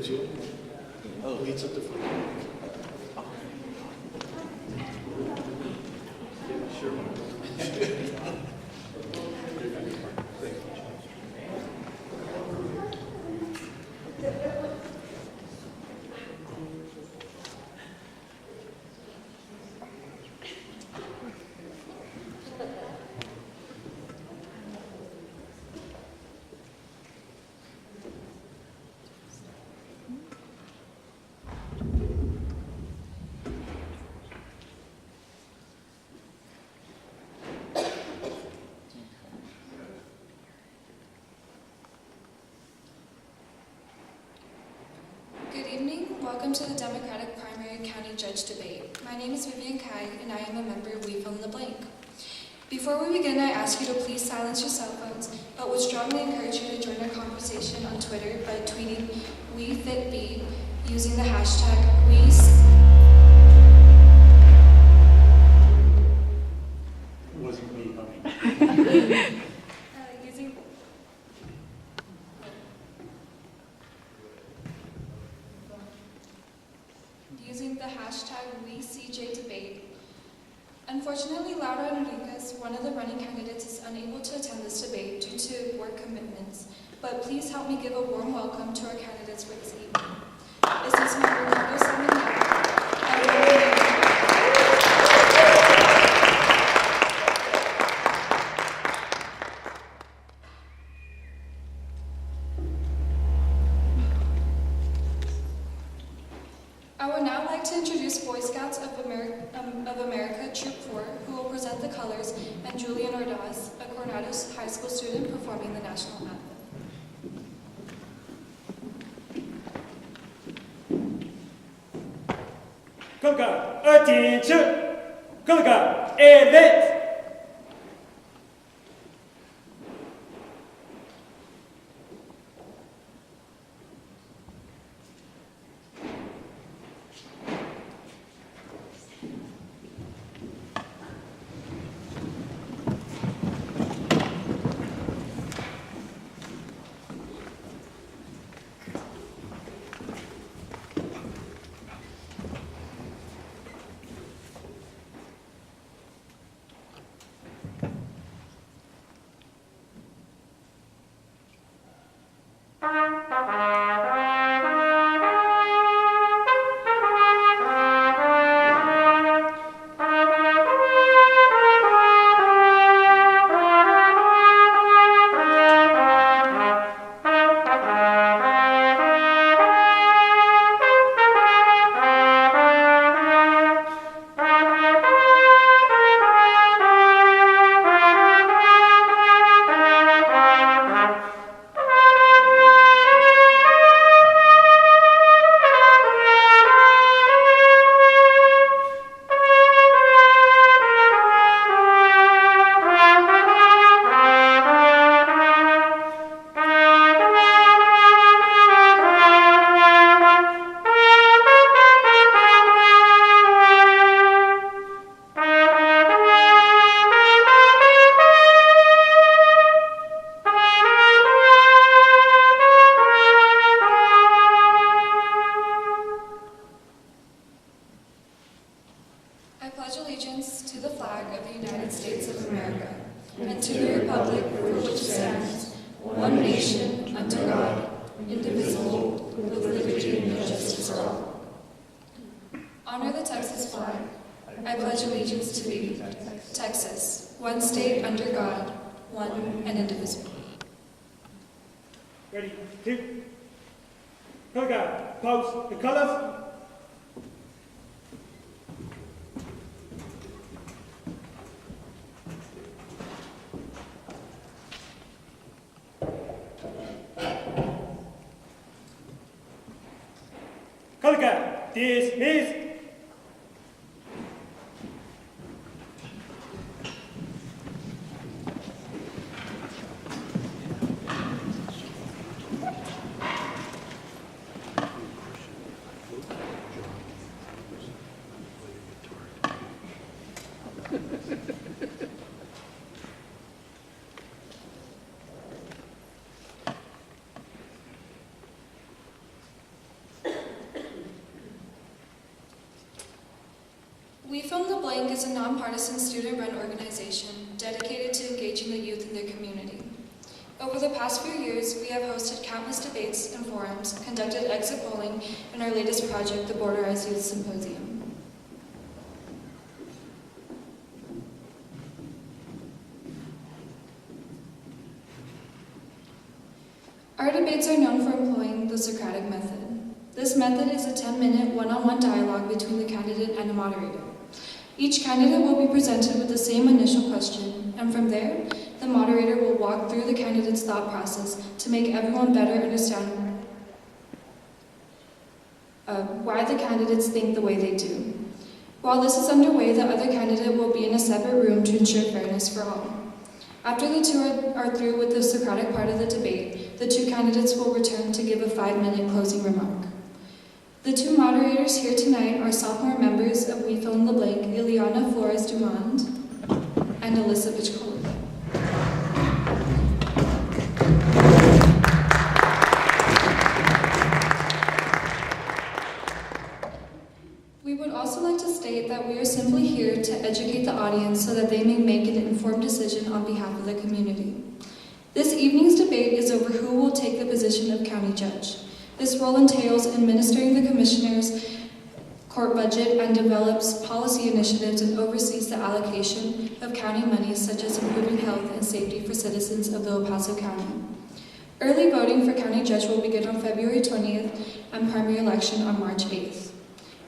Benediction. Leads up the front. Sure. Welcome to the Democratic Primary County Judge Debate. My name is Vivian Kai, and I am a member of We Fill in the Blank. Before we begin, I ask you to please silence your cell phones, but would strongly encourage you to join our conversation on Twitter by tweeting WeFitB using the hashtag Wasn't me, honey. using the hashtag WeCJDebate. Unfortunately, Laura Enriquez, one of the running candidates, is unable to attend this debate due to work commitments, but please help me give a warm welcome to our candidates for this evening. Businessman Ricardo Salmonella, I would now like to introduce Boy Scouts of America Troop 4, who will present the colors, and Julian Ordaz, a Coronado High School student performing the national anthem. Conga, attention! Conga, élite! Ready, two. Conga, pose the colors. Conga, dismiss. We Fill in the Blank is a nonpartisan student-run organization dedicated to engaging the youth in their community. Over the past few years, we have hosted countless debates and forums, conducted exit polling, and our latest project, the Borderized Youth Symposium. Our debates are known for employing the Socratic method. This method is a 10-minute one-on-one dialogue between the candidate and a moderator. Each candidate will be presented with the same initial question, and from there, the moderator will walk through the candidate's thought process to make everyone better understand why the candidates think the way they do. While this is underway, the other candidate will be in a separate room to ensure fairness for all. After the two are through with the Socratic part of the debate, the two candidates will return to give a 5-minute closing remark. The two moderators here tonight are sophomore members of We Fill in the Blank, Ileana Flores-Dumond and Alyssa Pichkova. We would also like to state that we are simply here to educate the audience so that they may make an informed decision on behalf of the community. This evening's debate is over who will take the position of county judge. This role entails administering the commissioner's court budget and develops policy initiatives and oversees the allocation of county monies such as improving health and safety for citizens of the El Paso County. Early voting for county judge will begin on February 20th and primary election on March 8th.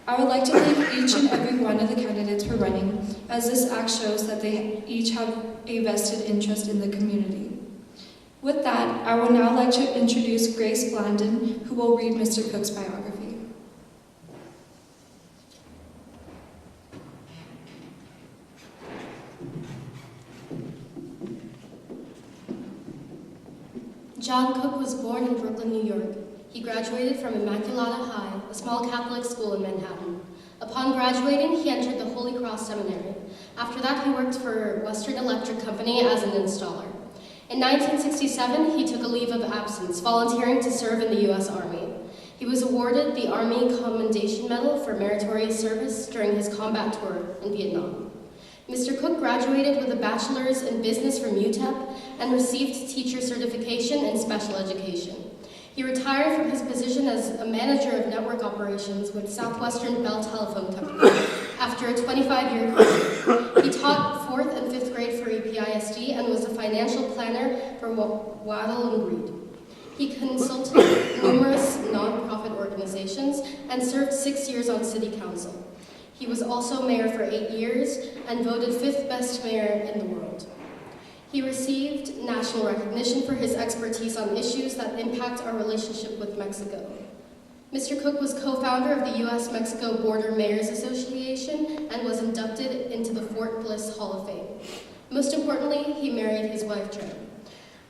I would like to thank each and every one of the candidates for running, as this act shows that they each have a vested interest in the community. With that, I would now like to introduce Grace Blandon, who will read Mr. Cook's biography. John Cook was born in Brooklyn, New York. He graduated from Immaculata High, a small Catholic school in Manhattan. Upon graduating, he entered the Holy Cross Seminary. After that, he worked for Western Electric Company as an installer. In 1967, he took a leave of absence, volunteering to serve in the U.S. Army. He was awarded the Army Commendation Medal for meritorious service during his combat tour in Vietnam. Mr. Cook graduated with a bachelor's in business from UTEP and received teacher certification in special education. He retired from his position as a manager of network operations with Southwestern Bell Telephone Company after a 25-year career. He taught 4th and 5th grade for EPISD and was a financial planner for Waddell & Reed. He consulted numerous nonprofit organizations and served 6 years on city council. He was also mayor for 8 years and voted 5th best mayor in the world. He received national recognition for his expertise on issues that impact our relationship with Mexico. Mr. Cook was co-founder of the U.S.-Mexico Border Mayors Association and was inducted into the Fort Bliss Hall of Fame. Most importantly, he married his wife, Joan.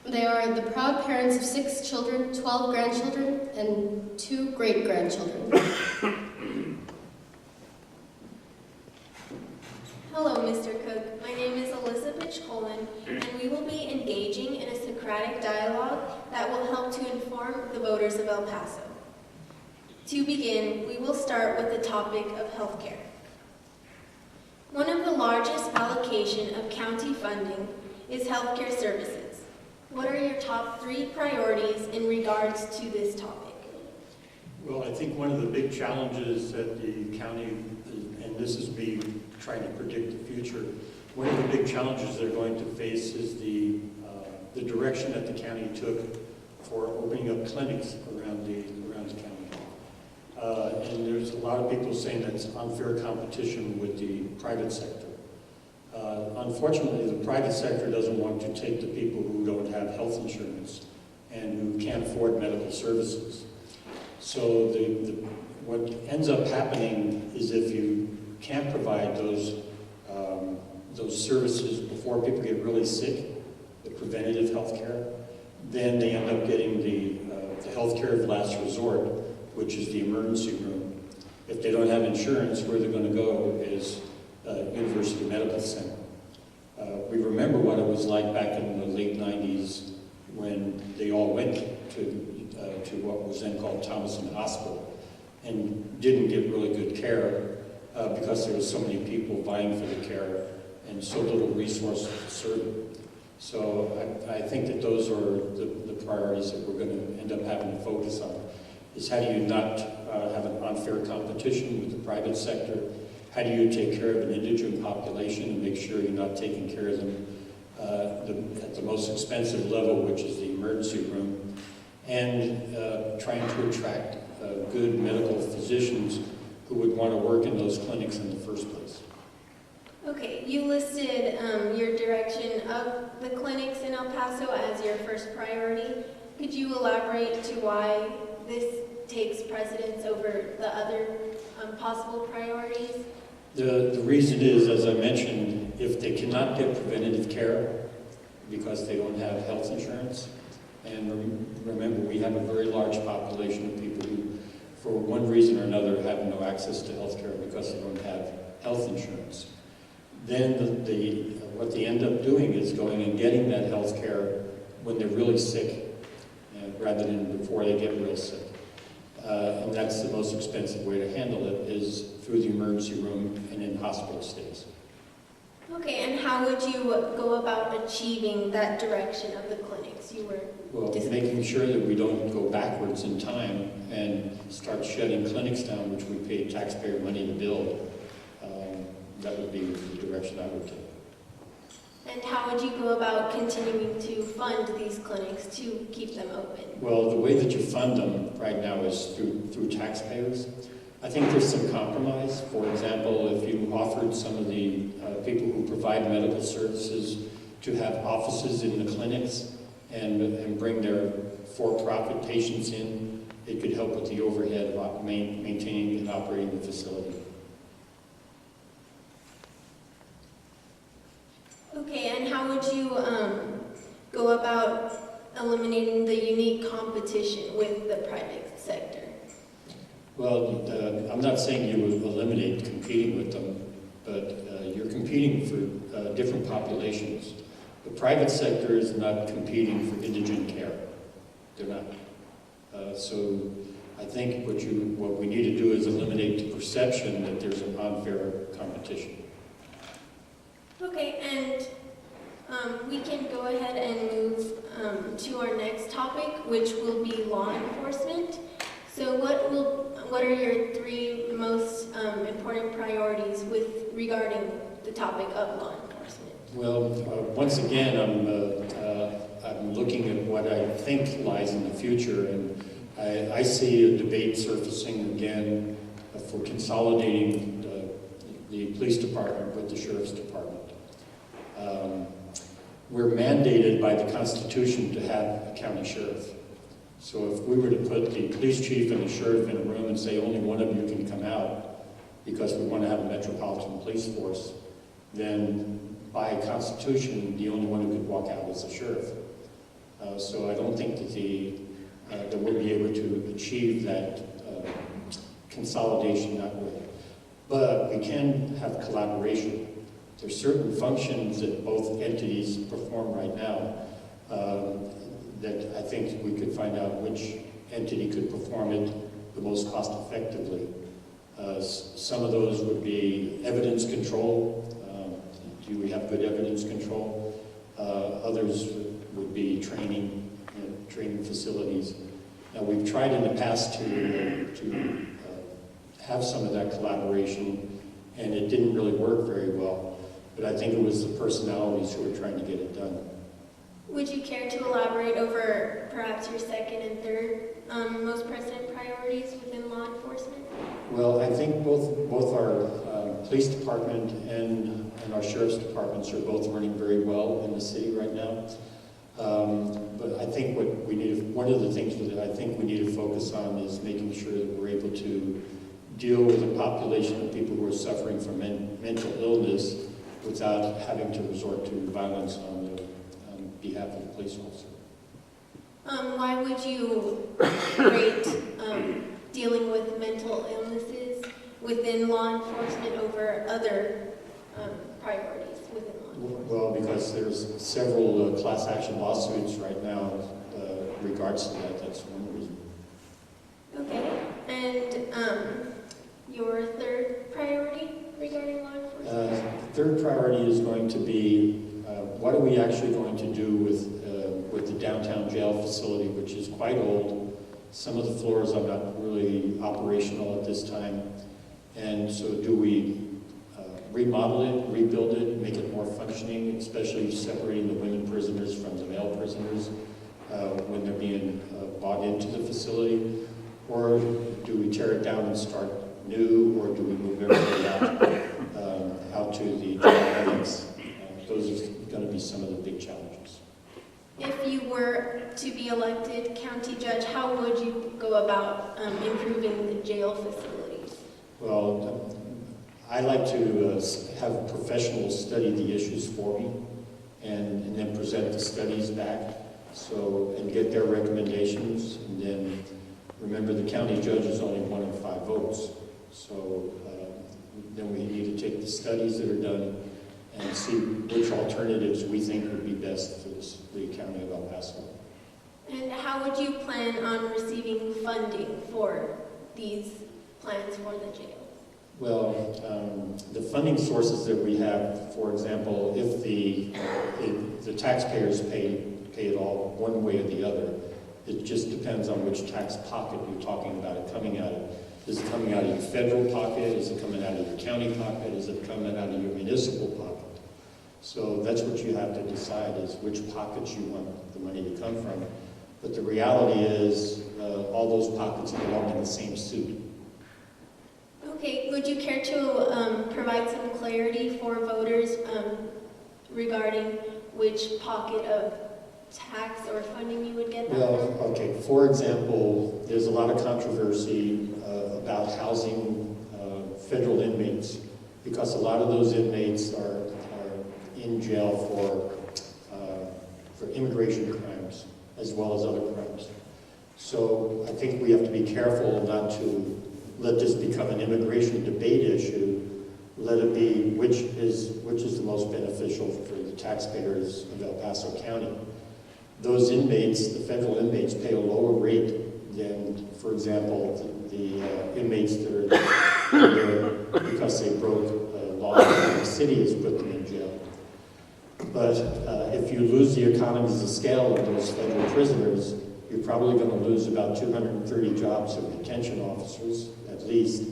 They are the proud parents of 6 children, 12 grandchildren, and 2 great-grandchildren. Hello, Mr. Cook. My name is Elizabeth Colin, and we will be engaging in a Socratic dialogue that will help to inform the voters of El Paso. To begin, we will start with the topic of healthcare. One of the largest allocation of county funding is healthcare services. What are your top 3 priorities in regards to this topic? Well, I think one of the big challenges that the county, and this is me trying to predict the future, one of the big challenges they're going to face is the direction that the county took for opening up clinics around the county. And there's a lot of people saying that's unfair competition with the private sector. Unfortunately, the private sector doesn't want to take the people who don't have health insurance and who can't afford medical services. So what ends up happening is if you can't provide those services before people get really sick, the preventative health care, then they end up getting the health care of last resort, which is the emergency room. If they don't have insurance, where they're going to go is University Medical Center. We remember what it was like back in the late 90s when they all went to what was then called Thomason Hospital and didn't get really good care. because there were so many people vying for the care and so little resource to serve it. So I think that those are the priorities that we're going to end up having to focus on, is how do you not have an unfair competition with the private sector? How do you take care of an indigent population and make sure you're not taking care of them at the most expensive level, which is the emergency room, and trying to attract good medical physicians who would want to work in those clinics in the first place. Okay, you listed your direction of the clinics in El Paso as your first priority. Could you elaborate to why this takes precedence over the other possible priorities? The reason is, as I mentioned, if they cannot get preventative care because they don't have health insurance, and remember, we have a very large population of people who, for one reason or another, have no access to health care because they don't have health insurance. Then what they end up doing is going and getting that health care when they're really sick, rather than before they get real sick. And that's the most expensive way to handle it, is through the emergency room and in hospital stays. Okay, and how would you go about achieving that direction of the clinics you were Well, discussing? making sure that we don't go backwards in time and start shutting clinics down, which we pay taxpayer money to build. That would be the direction I would take. And how would you go about continuing to fund these clinics to keep them open? Well, the way that you fund them right now is through taxpayers. I think there's some compromise. For example, if you offered some of the people who provide medical services to have offices in the clinics and bring their for-profit patients in, it could help with the overhead of maintaining and operating the facility. Okay, and how would you go about eliminating the unique competition with the private sector? Well, I'm not saying you would eliminate competing with them, but you're competing for different populations. The private sector is not competing for indigent care. They're not. So I think what we need to do is eliminate the perception that there's an unfair competition. Okay, and we can go ahead and move to our next topic, which will be law enforcement. So what are your three most important priorities regarding the topic of law enforcement? Well, once again, I'm looking at what I think lies in the future, and I see a debate surfacing again for consolidating the police department with the sheriff's department. We're mandated by the Constitution to have a county sheriff. So if we were to put the police chief and the sheriff in a room and say only one of you can come out because we want to have a metropolitan police force, then by Constitution, the only one who could walk out is the sheriff. So I don't think that we'll be able to achieve that consolidation that way. But we can have collaboration. There's certain functions that both entities perform right now that I think we could find out which entity could perform it the most cost effectively. Some of those would be evidence control. Do we have good evidence control? Others would be training, training facilities. Now we've tried in the past to have some of that collaboration, and it didn't really work very well. But I think it was the personalities who were trying to get it done. Would you care to elaborate over perhaps your second and third most pressing priorities within law enforcement? Well, I think both our police department and our sheriff's departments are both running very well in the city right now. But I think one of the things that I think we need to focus on is making sure that we're able to deal with a population of people who are suffering from mental illness without having to resort to violence on behalf of the police officer. Why would you rate dealing with mental illnesses within law enforcement over other priorities within law enforcement? Well, because there's several class action lawsuits right now in regards to that. That's one reason. Okay, and your third priority? third priority is going to be what are we actually going to do with the downtown jail facility, which is quite old. Some of the floors are not really operational at this time. And so do we remodel it, rebuild it, make it more functioning, especially separating the women prisoners from the male prisoners when they're being brought into the facility? Or do we tear it down and start new, or do we move everybody out to the jail annex? Those are going to be some of the big challenges. If you were to be elected county judge, how would you go about improving the jail facilities? Well, I like to have professionals study the issues for me and then present the studies back and get their recommendations. And then remember, the county judge is only 1 in 5 votes. So then we need to take the studies that are done and see which alternatives we think would be best for the county of El Paso. And how would you plan on receiving funding for these plans for the jail? Well, the funding sources that we have, for example, if the taxpayers pay it all one way or the other, it just depends on which tax pocket you're talking about it coming out of. Is it coming out of your federal pocket? Is it coming out of your county pocket? Is it coming out of your municipal pocket? So that's what you have to decide, is which pockets you want the money to come from. But the reality is all those pockets belong in the same suit. Okay, would you care to provide some clarity for voters regarding which pocket of tax or funding you would get that Well, from? okay, for example, there's a lot of controversy about housing federal inmates, because a lot of those inmates are in jail for immigration crimes as well as other crimes. So I think we have to be careful not to let this become an immigration debate issue. Let it be which is the most beneficial for the taxpayers of El Paso County. Those inmates, the federal inmates, pay a lower rate than, for example, the inmates that are there because they broke law and the city has put them in jail. But if you lose the economies of scale of those federal prisoners, you're probably going to lose about 230 jobs of detention officers, at least.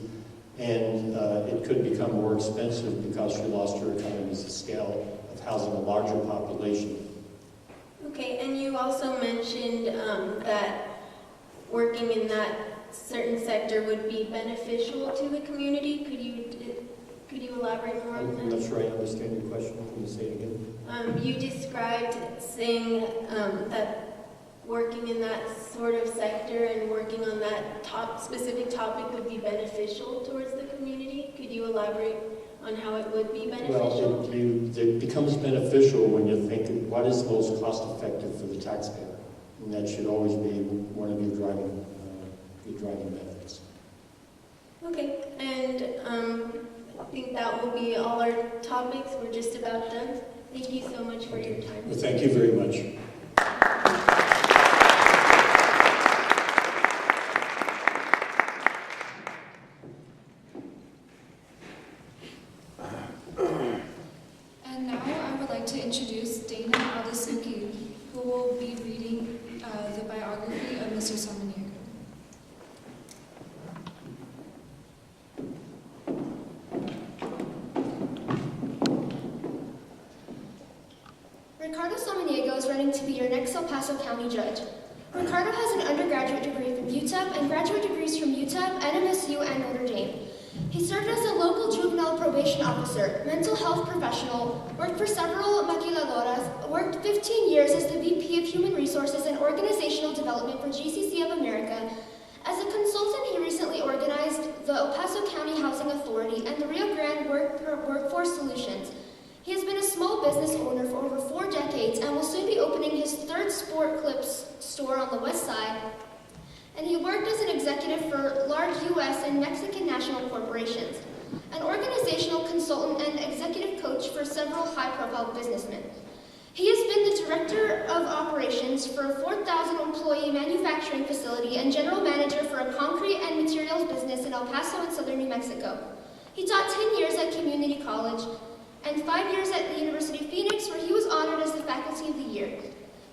And it could become more expensive because you lost your economies of scale of housing a larger population. Okay, and you also mentioned that working in that certain sector would be beneficial to the community. Could you elaborate more on I'm that? not sure I understand your question. Can you say it again? You described saying that working in that sort of sector and working on that specific topic would be beneficial towards the community. Could you elaborate on how it would be beneficial? Well, it becomes beneficial when you think what is most cost effective for the taxpayer, and that should always be one of your driving methods. Okay, and I think that will be all our topics. We're just about done. Thank you so much for your time. Well, thank you very much. And now I would like to introduce Dana Aldasuki, who will be reading the biography of Mr. Samaniego. Ricardo Samaniego is running to be your next El Paso County Judge. Ricardo has an undergraduate degree from UTEP and graduate degrees from UTEP, NMSU, and Notre Dame. He served as a local juvenile probation officer, mental health professional, worked for several maquiladoras, worked 15 years as the VP of Human Resources and Organizational Development for GCC of America. As a consultant, he recently organized the El Paso County Housing Authority and the Rio Grande Workforce Solutions. He has been a small business owner for over 4 decades and will soon be opening his 3rd Sport Clips store on the west side. And he worked as an executive for large U.S. and Mexican national corporations, an organizational consultant and executive coach for several high-profile businessmen. He has been the director of operations for a 4,000-employee manufacturing facility and general manager for a concrete and materials business in El Paso and southern New Mexico. He taught 10 years at community college and 5 years at the University of Phoenix, where he was honored as the Faculty of the Year.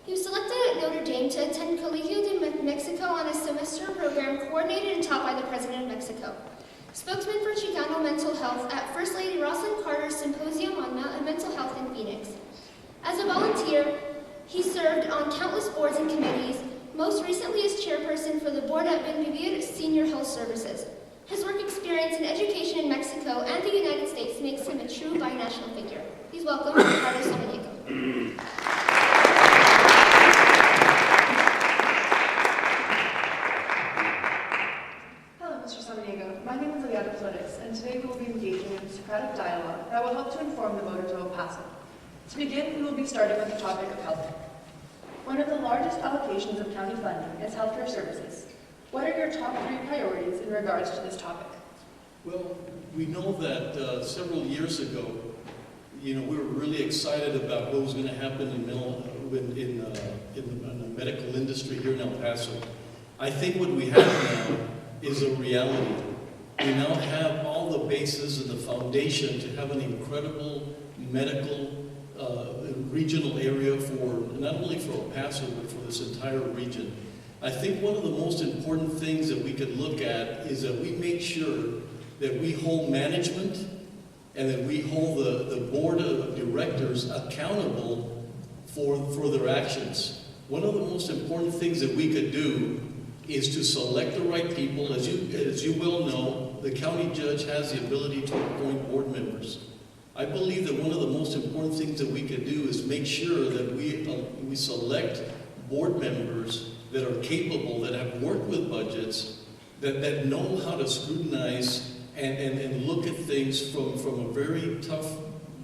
He was selected at Notre Dame to attend Colegio de Mexico on a semester program coordinated and taught by the President of Mexico. Spokesman for Chicano Mental Health at First Lady Rosalind Carter's Symposium on Mental Health in Phoenix. As a volunteer, he served on countless boards and committees, most recently as chairperson for the board at Benvivir Senior Health Services. His work experience in education in Mexico and the United States makes him a true binational figure. Please welcome Ricardo Samaniego. Hello, Mr. Samaniego. My name is Eliana Flores, and today we will be engaging in a Socratic dialogue that will help to inform the voters of El Paso. To begin, we will be starting with the topic of healthcare. One of the largest allocations of county funding is healthcare services. What are your top 3 priorities in regards to this topic? Well, we know that several years ago, we were really excited about what was going to happen in the medical industry here in El Paso. I think what we have now is a reality. We now have all the bases and the foundation to have an incredible medical regional area for not only for El Paso, but for this entire region. I think one of the most important things that we could look at is that we make sure that we hold management and that we hold the board of directors accountable for their actions. One of the most important things that we could do is to select the right people. As you well know, the county judge has the ability to appoint board members. I believe that one of the most important things that we could do is make sure that we select board members that are capable, that have worked with budgets, that know how to scrutinize and look at things from a very tough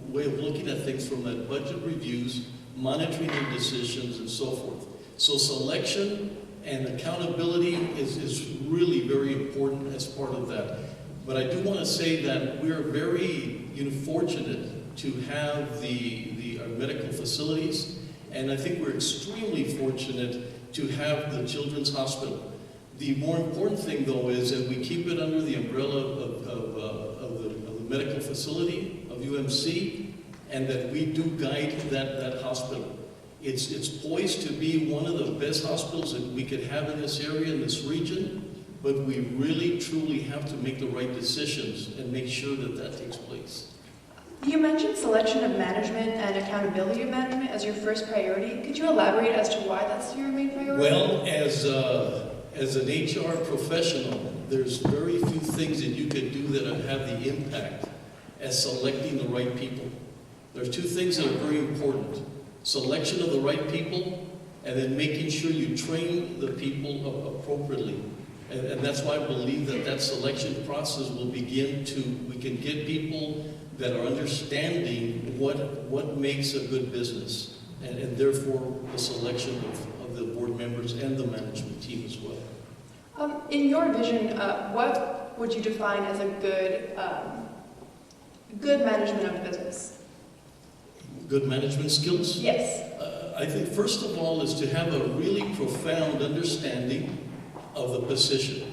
way of looking at things, from that budget reviews, monitoring their decisions, and so forth. So selection and accountability is really very important as part of that. But I do want to say that we're very fortunate to have our medical facilities, and I think we're extremely fortunate to have the Children's Hospital. The more important thing, though, is that we keep it under the umbrella of the medical facility, of UMC, and that we do guide that hospital. It's poised to be one of the best hospitals that we could have in this area, in this region, but we really, truly have to make the right decisions and make sure that takes place. You mentioned selection of management and accountability of management as your first priority. Could you elaborate as to why that's your main priority? Well, as an HR professional, there's very few things that you could do that have the impact as selecting the right people. There's 2 things that are very important. Selection of the right people, and then making sure you train the people appropriately. And that's why I believe that selection process will begin we can get people that are understanding what makes a good business, and therefore the selection of the board members and the management team as well. In your vision, what would you define as a good management of business? Good management skills? Yes. I think first of all is to have a really profound understanding of the position.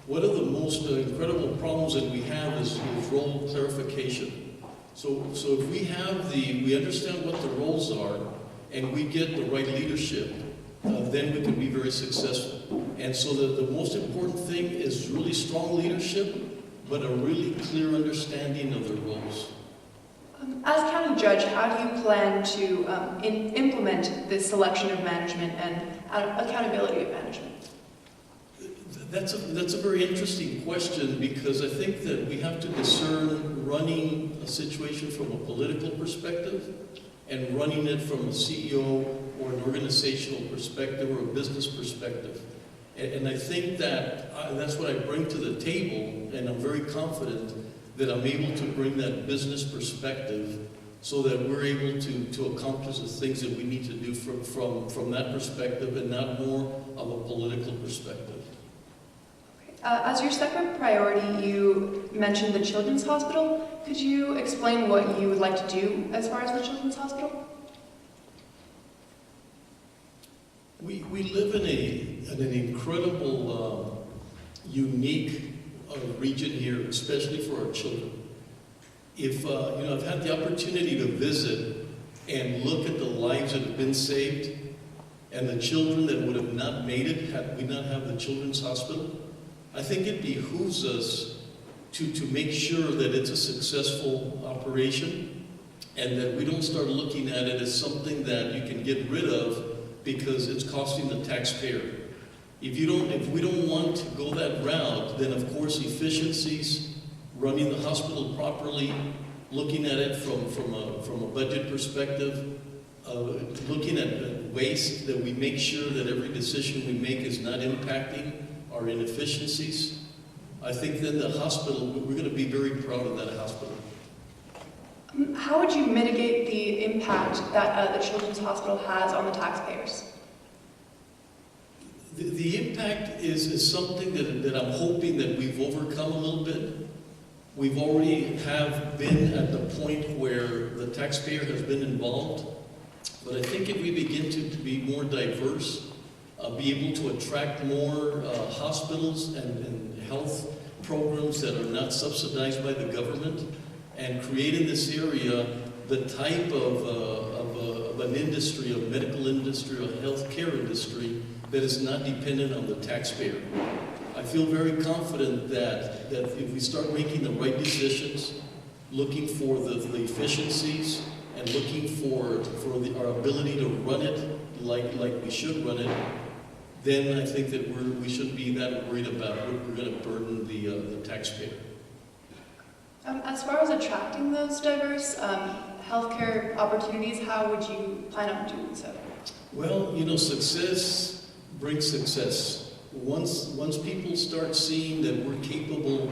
One of the most incredible problems that we have is role clarification. So if we understand what the roles are, and we get the right leadership, then we can be very successful. And so the most important thing is really strong leadership, but a really clear understanding of the roles. As county judge, how do you plan to implement this selection of management and accountability of management? That's a very interesting question, because I think that we have to discern running a situation from a political perspective and running it from a CEO or an organizational perspective or a business perspective. And I think that's what I bring to the table, and I'm very confident that I'm able to bring that business perspective so that we're able to accomplish the things that we need to do from that perspective, and not more of a political perspective. As your second priority, you mentioned the Children's Hospital. Could you explain what you would like to do as far as the Children's Hospital? We live in an incredible, unique region here, especially for our children. If, I've had the opportunity to visit and look at the lives that have been saved and the children that would have not made it had we not have the Children's Hospital. I think it behooves us to make sure that it's a successful operation and that we don't start looking at it as something that you can get rid of because it's costing the taxpayer. If we don't want to go that route, then of course efficiencies, running the hospital properly, looking at it from a budget perspective, looking at waste, that we make sure that every decision we make is not impacting our inefficiencies. I think then the hospital, we're going to be very proud of that hospital. How would you mitigate the impact that the Children's Hospital has on the taxpayers? The impact is something that I'm hoping that we've overcome a little bit. We've already have been at the point where the taxpayer has been involved. But I think if we begin to be more diverse, be able to attract more hospitals and health programs that are not subsidized by the government, and create in this area the type of an industry, a medical industry, a healthcare industry that is not dependent on the taxpayer. I feel very confident that if we start making the right decisions, looking for the efficiencies, and looking for our ability to run it like we should run it, then I think that we shouldn't be that worried about what we're going to burden the taxpayer. As far as attracting those diverse healthcare opportunities, how would you plan on doing so? Well, success brings success. Once people start seeing that we're capable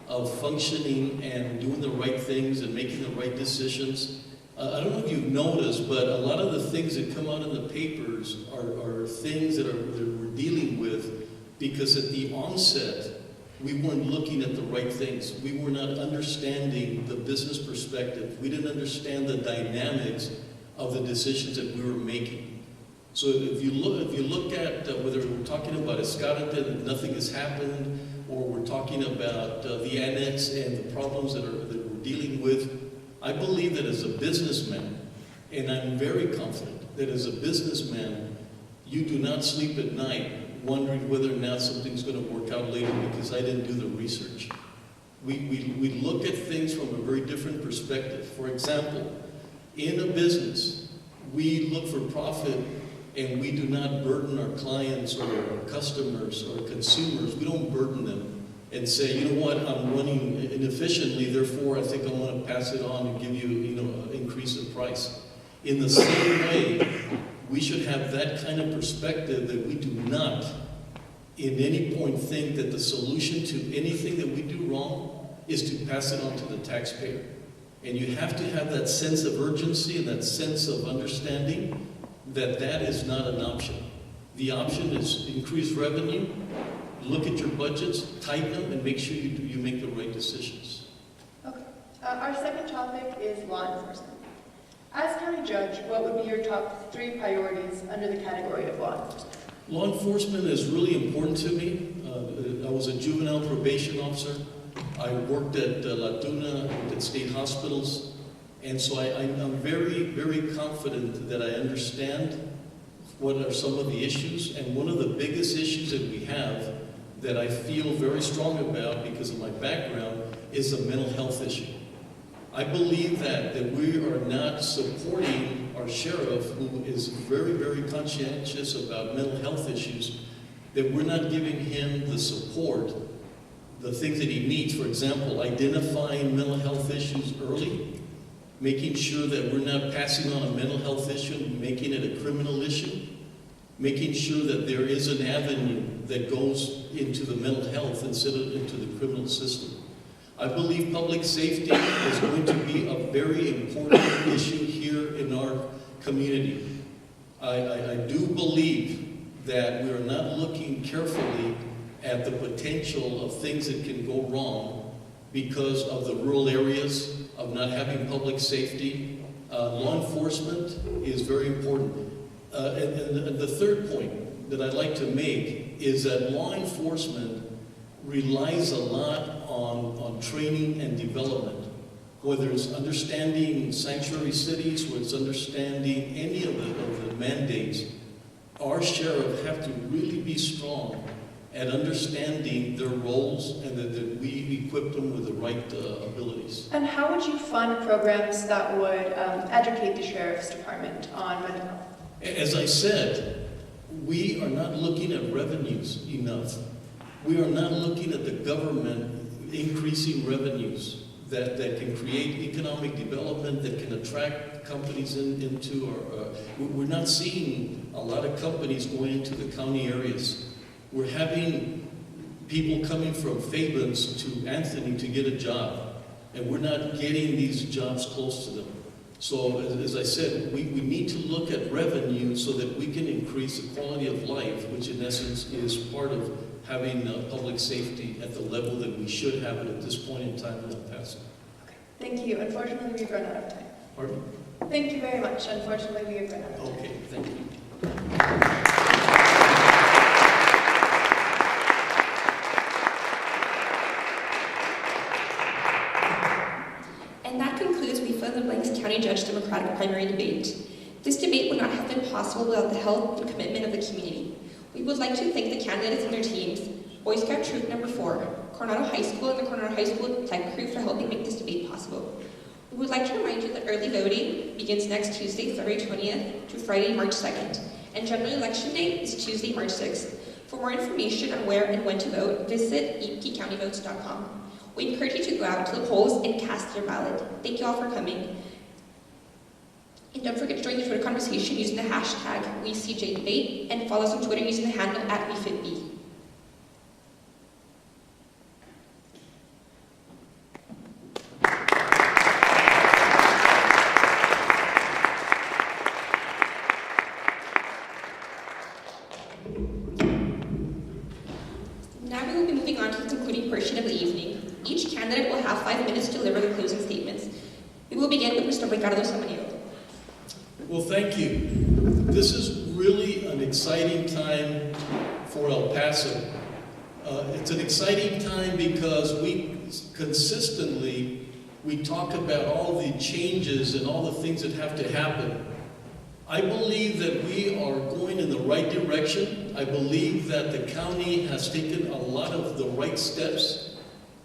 of functioning and doing the right things and making the right decisions, I don't know if you've noticed, but a lot of the things that come out in the papers are things that we're dealing with because at the onset, we weren't looking at the right things. We were not understanding the business perspective. We didn't understand the dynamics of the decisions that we were making. So if you look at whether we're talking about Escalante and nothing has happened, or we're talking about the annex and the problems that we're dealing with, I believe that as a businessman, and I'm very confident that as a businessman, you do not sleep at night wondering whether or not something's going to work out later because I didn't do the research. We look at things from a very different perspective. For example, in a business, we look for profit and we do not burden our clients or our customers or consumers. We don't burden them and say, you know what, I'm running inefficiently, therefore I think I want to pass it on and give you, an increase in price. In the same way, we should have that kind of perspective that we do not in any point think that the solution to anything that we do wrong is to pass it on to the taxpayer. And you have to have that sense of urgency and that sense of understanding that that is not an option. The option is increase revenue, look at your budgets, tighten them, and make sure you make the right decisions. Okay. Our second topic is law enforcement. As county judge, what would be your top 3 priorities under the category of law enforcement? Law enforcement is really important to me. I was a juvenile probation officer. I worked at La Tuna, at state hospitals. And so I'm very, very confident that I understand what are some of the issues. And one of the biggest issues that we have that I feel very strong about because of my background is the mental health issue. I believe that we are not supporting our sheriff, who is very, very conscientious about mental health issues, that we're not giving him the support, the things that he needs. For example, identifying mental health issues early, making sure that we're not passing on a mental health issue and making it a criminal issue, making sure that there is an avenue that goes into the mental health instead of into the criminal system. I believe public safety is going to be a very important issue here in our community. I do believe that we are not looking carefully at the potential of things that can go wrong because of the rural areas, of not having public safety. Law enforcement is very important. And the third point that I'd like to make is that law enforcement relies a lot on training and development. whether it's understanding sanctuary cities, whether it's understanding any of the mandates, our sheriff have to really be strong at understanding their roles and that we equip them with the right abilities. And how would you fund programs that would educate the Sheriff's Department on mental health? As I said, we are not looking at revenues enough. We are not looking at the government increasing revenues that can create economic development, that can attract companies into our... we're not seeing a lot of companies going into the county areas. We're having people coming from Fabens to Anthony to get a job, and we're not getting these jobs close to them. So, as I said, we need to look at revenue so that we can increase the quality of life, which in essence is part of having public safety at the level that we should have it at this point in time in El Paso. Okay. Thank you. Unfortunately, we've run out of time. Pardon? Thank you very much. Unfortunately, we have run out of time. Okay, thank you. And that concludes We Fill in the Blanks County Judge Democratic primary debate. This debate would not have been possible without the help and commitment of the community. We would like to thank the candidates and their teams, Boy Scout Troop Number 4, Coronado High School and the Coronado High School Tech Crew for helping make this debate possible. We would like to remind you that early voting begins next Tuesday, February 20th to Friday, March 2nd, and general election day is Tuesday, March 6th. For more information on where and when to vote, visit epcountyvotes.com. We encourage you to go out to the polls and cast your ballot. Thank you all for coming. And don't forget to join the Twitter conversation using the hashtag WeCJDebate and follow us on Twitter using the handle @WeFitB. Now we will be moving on to the concluding portion of the evening. Each candidate will have 5 minutes to deliver the closing statements. We will begin with Mr. Ricardo Samaniego. Well, thank you. This is really an exciting time for El Paso. It's an exciting time because we talk about all the changes and all the things that have to happen. I believe that we are going in the right direction. I believe that the county has taken a lot of the right steps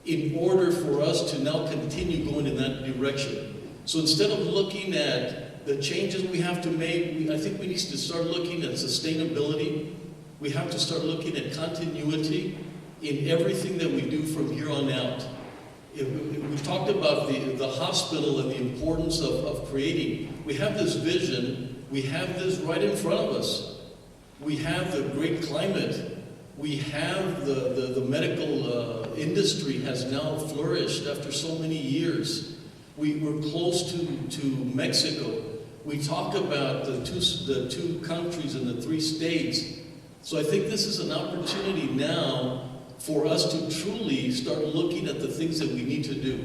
in order for us to now continue going in that direction. So instead of looking at the changes we have to make, I think we need to start looking at sustainability. We have to start looking at continuity in everything that we do from here on out. We talked about the hospital and the importance of creating. We have this vision. We have this right in front of us. We have the great climate. We have the medical industry has now flourished after so many years. We're close to Mexico. We talk about the two countries and the 3 states. So I think this is an opportunity now for us to truly start looking at the things that we need to do.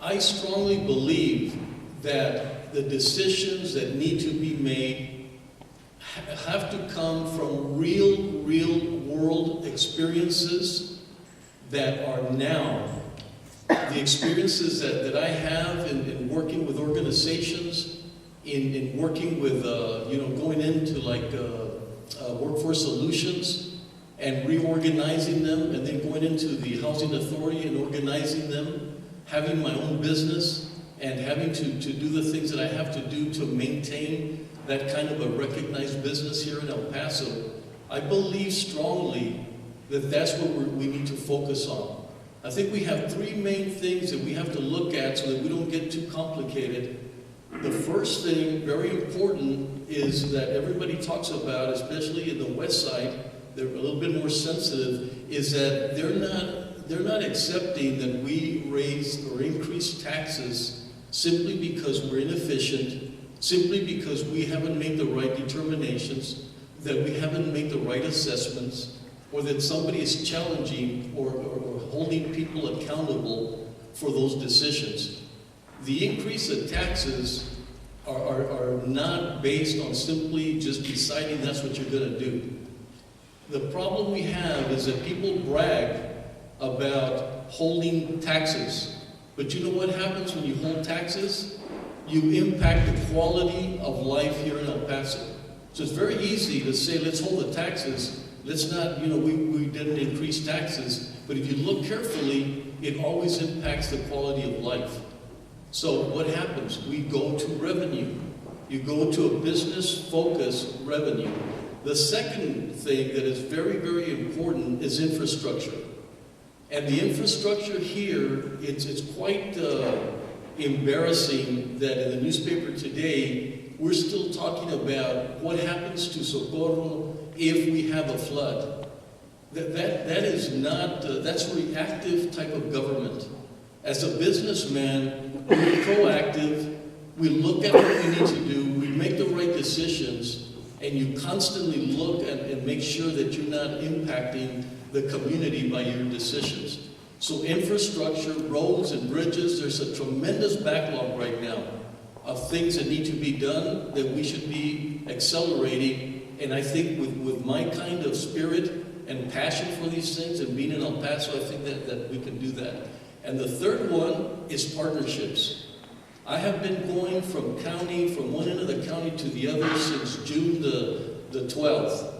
I strongly believe that the decisions that need to be made have to come from real world experiences that are now. The experiences that I have in working with organizations, in working with, going into like workforce solutions and reorganizing them, and then going into the housing authority and organizing them, having my own business, and having to do the things that I have to do to maintain that kind of a recognized business here in El Paso. I believe strongly that that's what we need to focus on. I think we have 3 main things that we have to look at so that we don't get too complicated. The first thing, very important, is that everybody talks about, especially in the west side, they're a little bit more sensitive, is that they're not accepting that we raise or increase taxes simply because we're inefficient, simply because we haven't made the right determinations, that we haven't made the right assessments, or that somebody is challenging or holding people accountable for those decisions. The increase of taxes are not based on simply just deciding that's what you're going to do. The problem we have is that people brag about holding taxes, But you know what happens when you hold taxes? You impact the quality of life here in El Paso. So it's very easy to say, let's hold the taxes. Let's not, we didn't increase taxes. But if you look carefully, it always impacts the quality of life. So what happens? We go to revenue. You go to a business-focused revenue. The second thing that is very, very important is infrastructure. And the infrastructure here, it's quite embarrassing that in the newspaper today, we're still talking about what happens to Socorro if we have a flood. That is not, that's reactive type of government. As a businessman, we're proactive, we look at what we need to do, we make the right decisions, and you constantly look and make sure that you're not impacting the community by your decisions. So infrastructure, roads and bridges, there's a tremendous backlog right now of things that need to be done that we should be accelerating. And I think with my kind of spirit and passion for these things and being in El Paso, I think that we can do that. And the third one is partnerships. I have been going from one end of the county to the other since June the 12th.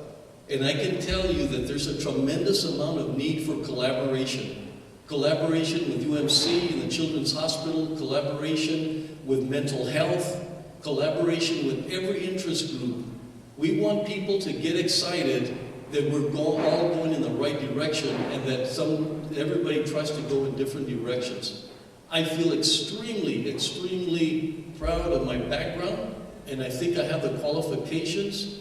And I can tell you that there's a tremendous amount of need for collaboration. Collaboration with UMC and the Children's Hospital, collaboration with mental health, collaboration with every interest group. We want people to get excited that we're all going in the right direction and that everybody tries to go in different directions. I feel extremely, extremely proud of my background, and I think I have the qualifications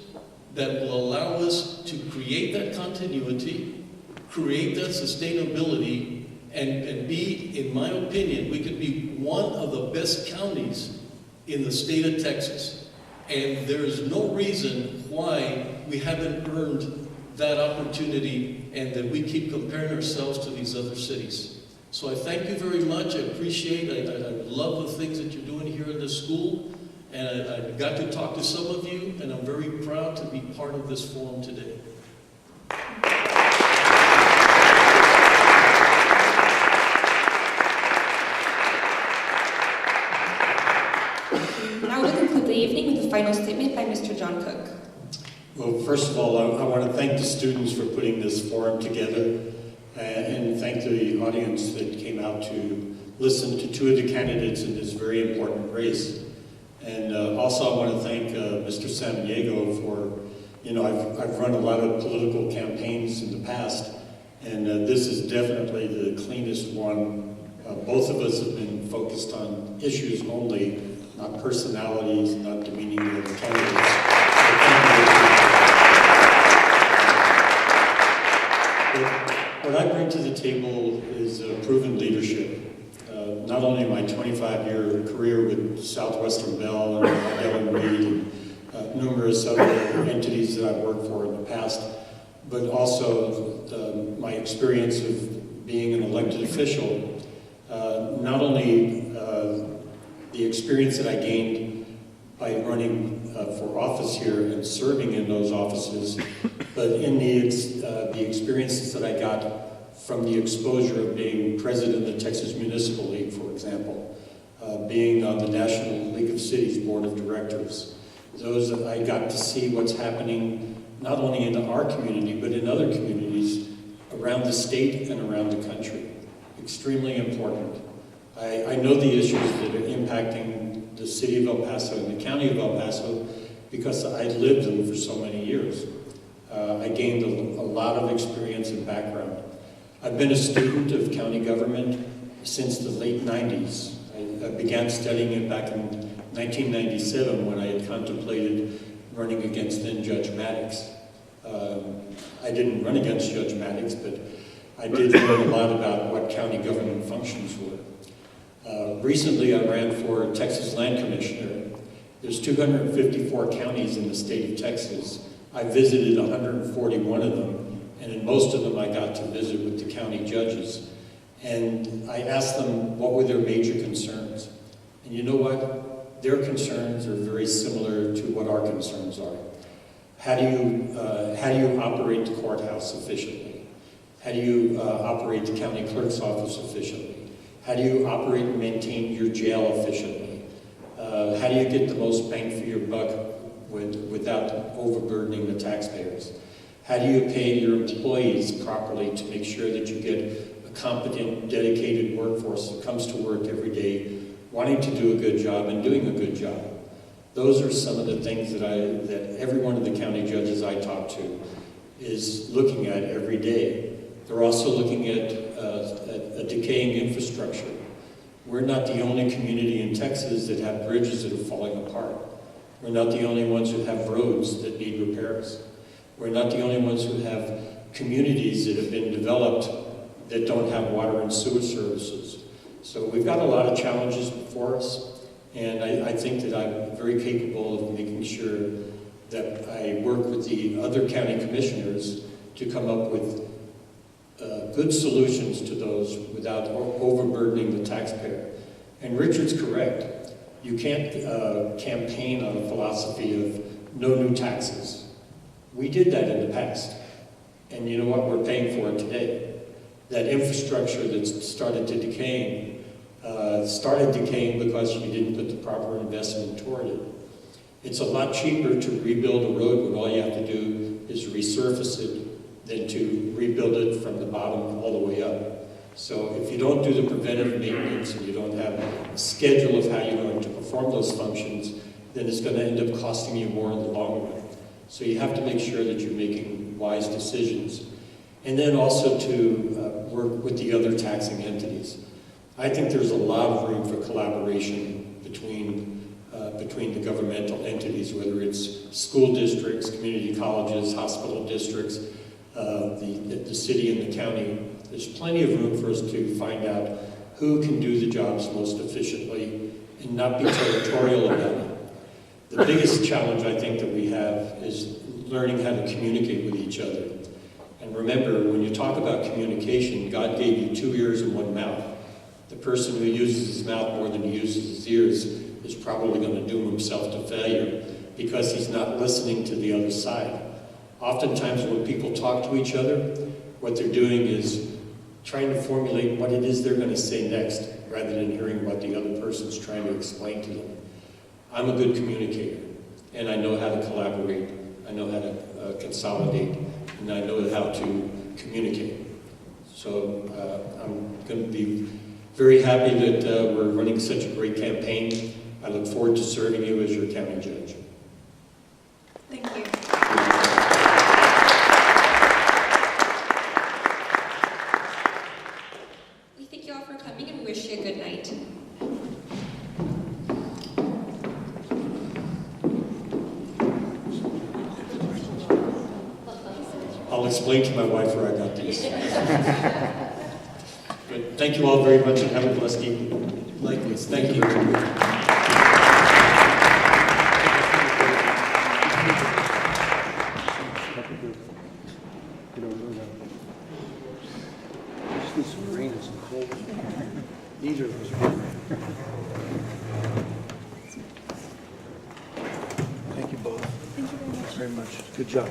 that will allow us to create that continuity, create that sustainability, and be, in my opinion, we could be one of the best counties in the state of Texas. And there is no reason why we haven't earned that opportunity and that we keep comparing ourselves to these other cities. So I thank you very much. I appreciate it. I love the things that you're doing here in this school. And I got to talk to some of you, and I'm very proud to be part of this forum today. Now we'll conclude the evening with a final statement by Mr. John Cook. Well, first of all, I want to thank the students for putting this forum together and thank the audience that came out to listen to two of the candidates in this very important race. And also I want to thank Mr. Samaniego for, I've run a lot of political campaigns in the past, and this is definitely the cleanest one. Both of us have been focused on issues only, not personalities, not demeaning the other candidates. What I bring to the table is proven leadership. Not only my 25-year career with Southwestern Bell and Dell & Reed and numerous other entities that I've worked for in the past, but also my experience of being an elected official. Not only the experience that I gained by running for office here and serving in those offices, but in the experiences that I got from the exposure of being president of the Texas Municipal League, for example, being on the National League of Cities Board of Directors. Those I got to see what's happening not only in our community, but in other communities around the state and around the country. Extremely important. I know the issues that are impacting the city of El Paso and the county of El Paso because I lived them for so many years. I gained a lot of experience and background. I've been a student of county government since the late 90s. I began studying it back in 1997 when I had contemplated running against then Judge Maddox. I didn't run against Judge Maddox, but I did learn a lot about what county government functions were. Recently, I ran for Texas Land Commissioner. There's 254 counties in the state of Texas. I visited 141 of them, and in most of them I got to visit with the county judges. And I asked them what were their major concerns. And you know what? Their concerns are very similar to what our concerns are. How do you operate the courthouse efficiently? How do you operate the county clerk's office efficiently? How do you operate and maintain your jail efficiently? How do you get the most bang for your buck without overburdening the taxpayers? How do you pay your employees properly to make sure that you get a competent, dedicated workforce that comes to work every day, wanting to do a good job and doing a good job? Those are some of the things that every one of the county judges I talk to is looking at every day. They're also looking at a decaying infrastructure. We're not the only community in Texas that have bridges that are falling apart. We're not the only ones who have roads that need repairs. We're not the only ones who have communities that have been developed that don't have water and sewer services. So we've got a lot of challenges before us, and I think that I'm very capable of making sure that I work with the other county commissioners to come up with good solutions to those without overburdening the taxpayer. And Richard's correct. You can't campaign on a philosophy of no new taxes. We did that in the past. And you know what? We're paying for it today. That infrastructure that's started decaying because you didn't put the proper investment toward it. It's a lot cheaper to rebuild a road when all you have to do is resurface it than to rebuild it from the bottom all the way up. So if you don't do the preventative maintenance and you don't have a schedule of how you're going to perform those functions, then it's going to end up costing you more in the long run. So you have to make sure that you're making wise decisions. And then also to work with the other taxing entities. I think there's a lot of room for collaboration between the governmental entities, whether it's school districts, community colleges, hospital districts, the city and the county. There's plenty of room for us to find out who can do the jobs most efficiently and not be territorial about it. The biggest challenge I think that we have is learning how to communicate with each other. And remember, when you talk about communication, God gave you 2 ears and 1 mouth. The person who uses his mouth more than he uses his ears is probably going to doom himself to failure because he's not listening to the other side. Oftentimes when people talk to each other, what they're doing is trying to formulate what it is they're going to say next rather than hearing what the other person's trying to explain to them. I'm a good communicator, and I know how to collaborate, I know how to consolidate, and I know how to communicate. So I'm going to be very happy that we're running such a great campaign. I look forward to serving you as your county judge. Thank you. We thank you all for coming and we wish you a good night. I'll explain to my wife where I got these. But thank you all very much and have a blessed evening. Likewise. Thank you. This rain is cold. Neither of us are. Thank you both. Thank you very much. Good job.